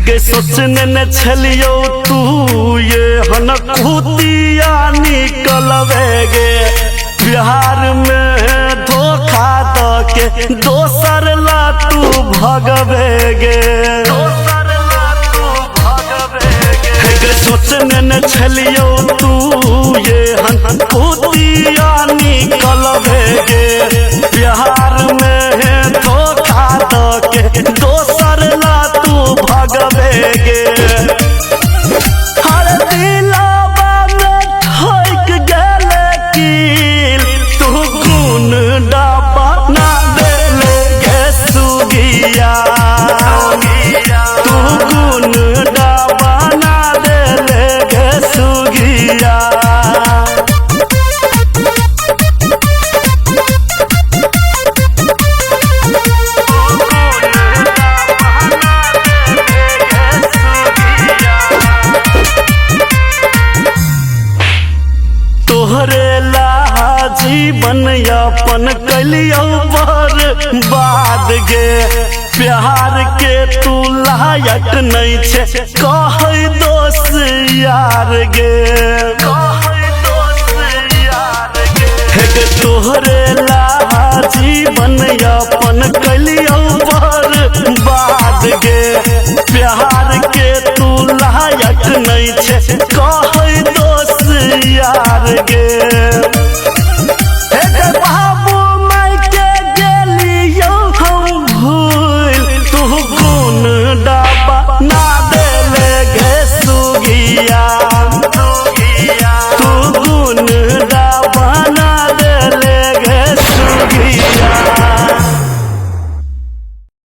हेगे सोचने न छलियो तू ये हनकुतिया निकलवेगे बिहार में धोखा दके दोसर ला तू भगवेगे हेगे सोचने न छलियो तू ये हनकुतिया निकलवेगे बिहार में धोखा दके दोसर ला तू भगवेगे हर दिलावा में ठोक गेले कील तू गुण डाबा ना देले गे सुगिया तू गुण डाबा ना देले गे सुगिया तोहरे ला जीवन यापन कलियो बर्बाद गे प्यार के तू लायक नहीं छे कह दोस्त यार गे हेगे तोहरे ला जीवन यापन कलियो बर्बाद गे प्यार के तू लायक नहीं छे कह दोस्त यार गे